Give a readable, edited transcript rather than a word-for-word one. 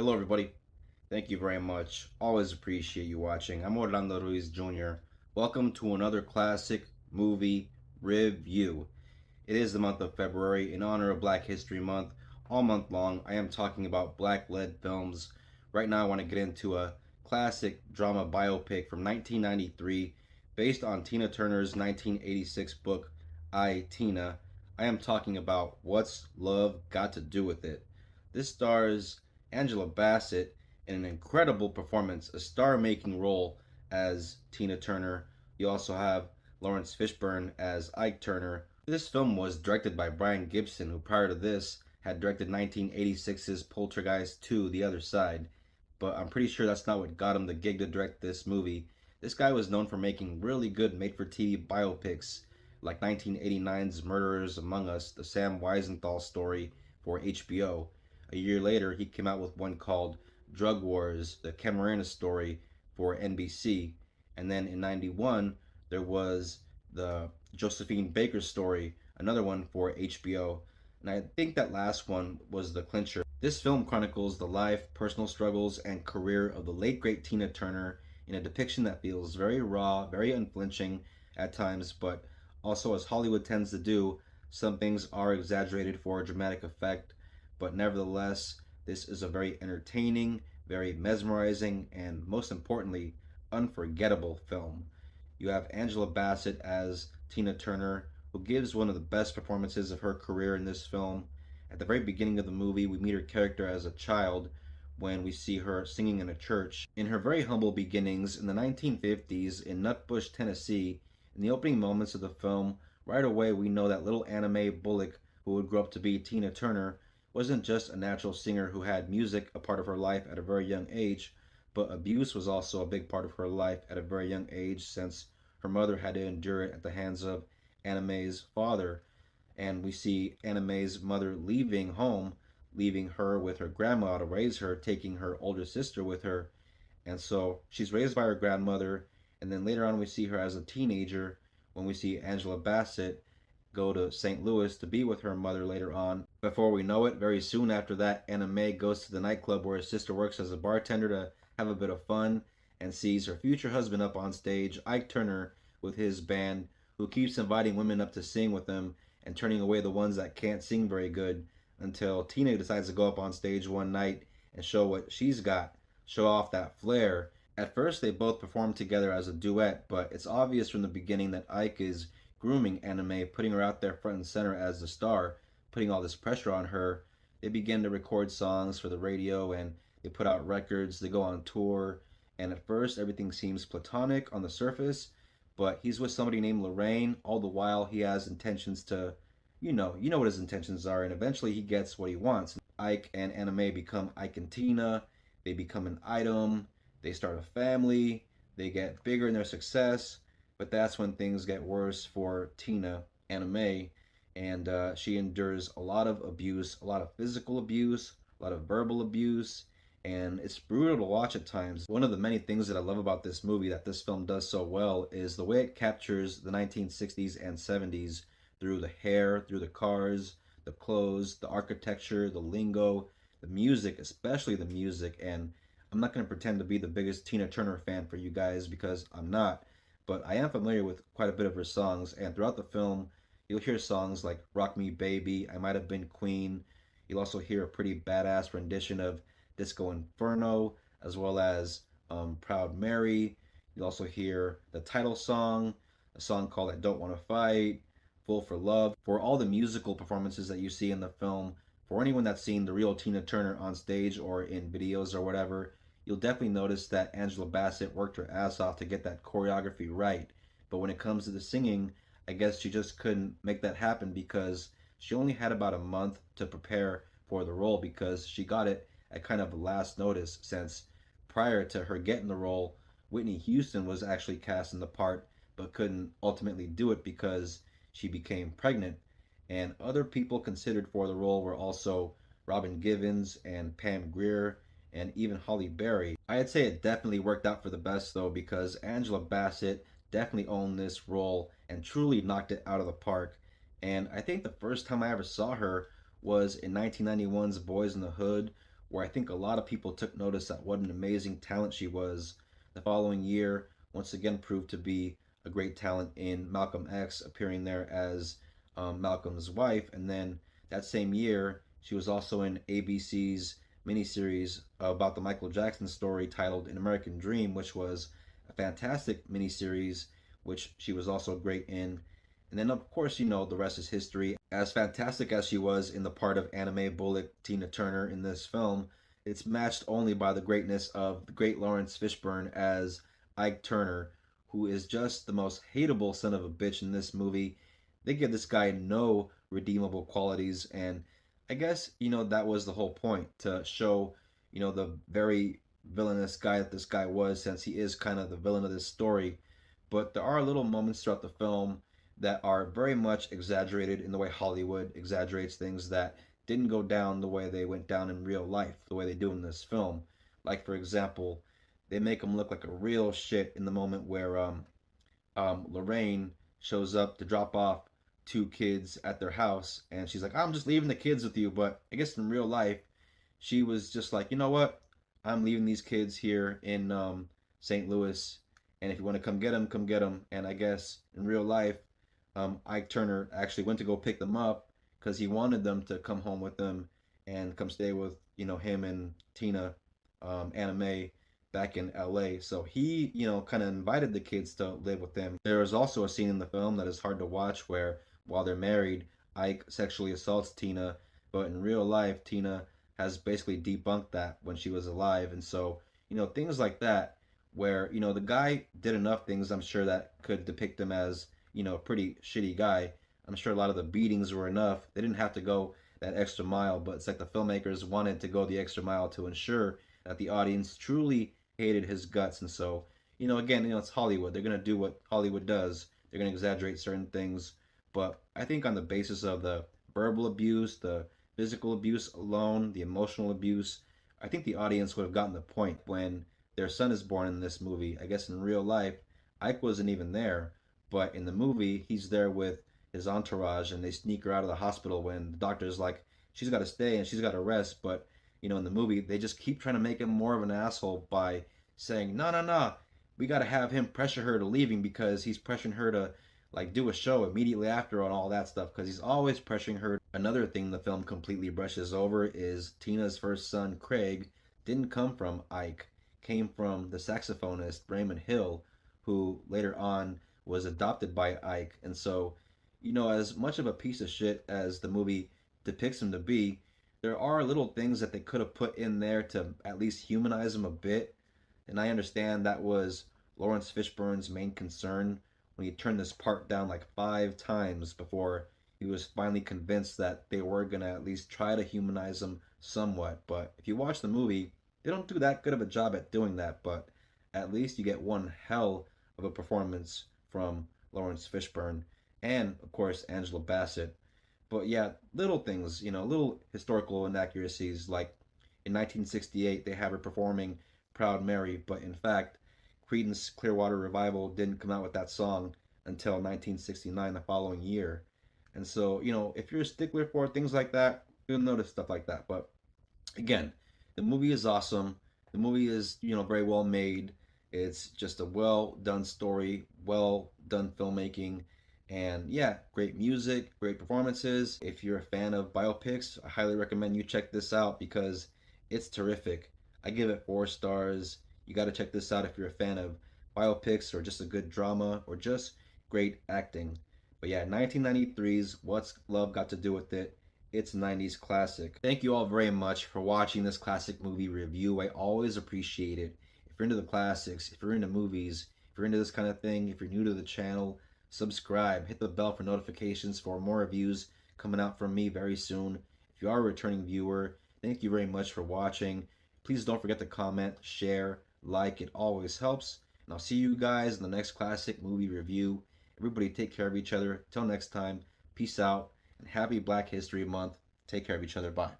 Hello, everybody. Thank you very much. Always appreciate you watching. I'm Orlando Ruiz Jr. Welcome to another classic movie review. It is the month of February in honor of Black History Month. All month long, I am talking about black led films. Right now, I want to get into a classic drama biopic from 1993 based on Tina Turner's 1986 book, I, Tina. I am talking about What's Love Got to Do with It. This stars Angela Bassett in an incredible performance, a star making role as Tina Turner. You also have Lawrence Fishburne as Ike Turner. This film was directed by Brian Gibson, who prior to this had directed 1986's Poltergeist 2, The Other Side. But I'm pretty sure that's not what got him the gig to direct this movie. This guy was known for making really good made for TV biopics like 1989's Murderers Among Us, the Sam Wiesenthal story for HBO. A year later, he came out with one called Drug Wars, the Camarena story for NBC. And then in 91, there was the Josephine Baker story, another one for HBO. And I think that last one was the clincher. This film chronicles the life, personal struggles, and career of the late great Tina Turner in a depiction that feels very raw, very unflinching at times, but also, as Hollywood tends to do, some things are exaggerated for a dramatic effect, but nevertheless, this is a very entertaining, very mesmerizing, and most importantly, unforgettable film. You have Angela Bassett as Tina Turner, who gives one of the best performances of her career in this film. At the very beginning of the movie, we meet her character as a child when we see her singing in a church. In her very humble beginnings in the 1950s in Nutbush, Tennessee, in the opening moments of the film, right away we know that little Anna Mae Bullock, who would grow up to be Tina Turner, wasn't just a natural singer who had music a part of her life at a very young age, but abuse was also a big part of her life at a very young age since her mother had to endure it at the hands of Anna Mae's father. And we see Anna Mae's mother leaving home, leaving her with her grandma to raise her, taking her older sister with her. And so she's raised by her grandmother. And then later on, we see her as a teenager when we see Angela Bassett go to St. Louis to be with her mother later on. Before we know it, very soon after that, Anna Mae goes to the nightclub where her sister works as a bartender to have a bit of fun and sees her future husband up on stage, Ike Turner, with his band, who keeps inviting women up to sing with him and turning away the ones that can't sing very good until Tina decides to go up on stage one night and show what she's got, show off that flair. At first, they both perform together as a duet, but it's obvious from the beginning that Ike is grooming Anna Mae, putting her out there front and center as the star, putting all this pressure on her. They begin to record songs for the radio and they put out records, they go on tour, and at first everything seems platonic on the surface, but he's with somebody named Lorraine. All the while he has intentions to, you know what his intentions are, and eventually he gets what he wants. Ike and Anna Mae become Ike and Tina, they become an item, they start a family, they get bigger in their success, but that's when things get worse for Tina, Anna Mae, and she endures a lot of abuse, a lot of physical abuse, a lot of verbal abuse, and it's brutal to watch at times. One of the many things that I love about this movie that this film does so well is the way it captures the 1960s and 70s through the hair, through the cars, the clothes, the architecture, the lingo, the music, especially the music. And I'm not going to pretend to be the biggest Tina Turner fan for you guys because I'm not, but I am familiar with quite a bit of her songs. And throughout the film, you'll hear songs like Rock Me Baby, I Might Have Been Queen. You'll also hear a pretty badass rendition of Disco Inferno, as well as Proud Mary. You'll also hear the title song, a song called I Don't Want to Fight, Fool for Love. For all the musical performances that you see in the film, for anyone that's seen the real Tina Turner on stage or in videos or whatever, you'll definitely notice that Angela Bassett worked her ass off to get that choreography right. But when it comes to the singing, I guess she just couldn't make that happen because she only had about a month to prepare for the role because she got it at kind of last notice since prior to her getting the role, Whitney Houston was actually cast in the part but couldn't ultimately do it because she became pregnant. And other people considered for the role were also Robin Givens and Pam Grier and even Holly Berry. I'd say it definitely worked out for the best though because Angela Bassett definitely owned this role and truly knocked it out of the park. And I think the first time I ever saw her was in 1991's Boys in the Hood where I think a lot of people took notice at what an amazing talent she was. The following year, once again proved to be a great talent in Malcolm X, appearing there as Malcolm's wife. And then that same year, she was also in ABC's miniseries about the Michael Jackson story titled An American Dream, which was a fantastic miniseries, which she was also great in. And then, of course, the rest is history. As fantastic as she was in the part of anime bullet Tina Turner in this film, it's matched only by the greatness of the great Lawrence Fishburne as Ike Turner, who is just the most hateable son of a bitch in this movie. They give this guy no redeemable qualities, and I guess, that was the whole point to show, the very villainous guy that this guy was, since he is kind of the villain of this story. But there are little moments throughout the film that are very much exaggerated in the way Hollywood exaggerates things that didn't go down the way they went down in real life, the way they do in this film. Like, for example, they make him look like a real shit in the moment where Lorraine shows up to drop off two kids at their house, and she's like, I'm just leaving the kids with you. But I guess in real life, she was just like, you know what? I'm leaving these kids here in St. Louis, and if you want to come get them, come get them. And I guess in real life, Ike Turner actually went to go pick them up because he wanted them to come home with him and come stay with him and Tina, Anime, back in LA. So he kind of invited the kids to live with him. There is also a scene in the film that is hard to watch where while they're married, Ike sexually assaults Tina, but in real life, Tina has basically debunked that when she was alive. And so things like that where the guy did enough things, I'm sure, that could depict him as a pretty shitty guy. I'm sure a lot of the beatings were enough. They didn't have to go that extra mile, but it's like the filmmakers wanted to go the extra mile to ensure that the audience truly hated his guts. And so, again, it's Hollywood. They're going to do what Hollywood does. They're going to exaggerate certain things. But I think on the basis of the verbal abuse, the physical abuse alone, the emotional abuse, I think the audience would have gotten the point when their son is born in this movie. I guess in real life, Ike wasn't even there, but in the movie, he's there with his entourage, and they sneak her out of the hospital when the doctor's like, she's got to stay and she's got to rest. But in the movie, they just keep trying to make him more of an asshole by saying, no, no, no, we got to have him pressure her to leaving because he's pressuring her to like do a show immediately after and all that stuff because he's always pressuring her. Another thing the film completely brushes over is Tina's first son, Craig, didn't come from Ike, came from the saxophonist Raymond Hill, who later on was adopted by Ike. And so, as much of a piece of shit as the movie depicts him to be, there are little things that they could have put in there to at least humanize him a bit. And I understand that was Lawrence Fishburne's main concern when he turned this part down like 5 times before he was finally convinced that they were going to at least try to humanize him somewhat. But if you watch the movie, they don't do that good of a job at doing that. But at least you get one hell of a performance from Lawrence Fishburne and, of course, Angela Bassett. But yeah, little things, little historical inaccuracies. Like in 1968, they have her performing Proud Mary, but in fact, Creedence Clearwater Revival didn't come out with that song until 1969, the following year. And so, if you're a stickler for things like that, you'll notice stuff like that. But again, the movie is awesome. The movie is, very well made. It's just a well done story, well done filmmaking, and yeah, great music, great performances. If you're a fan of biopics, I highly recommend you check this out because it's terrific. I give it 4 stars. You got to check this out if you're a fan of biopics or just a good drama or just great acting. But yeah, 1993's What's Love Got to Do with It? It's a 90s classic. Thank you all very much for watching this classic movie review. I always appreciate it. If you're into the classics, if you're into movies, if you're into this kind of thing, if you're new to the channel, subscribe, hit the bell for notifications for more reviews coming out from me very soon. If you are a returning viewer, thank you very much for watching. Please don't forget to comment, share, like, it always helps. And I'll see you guys in the next classic movie review. Everybody take care of each other. Till next time, peace out, and happy Black History Month. Take care of each other. Bye.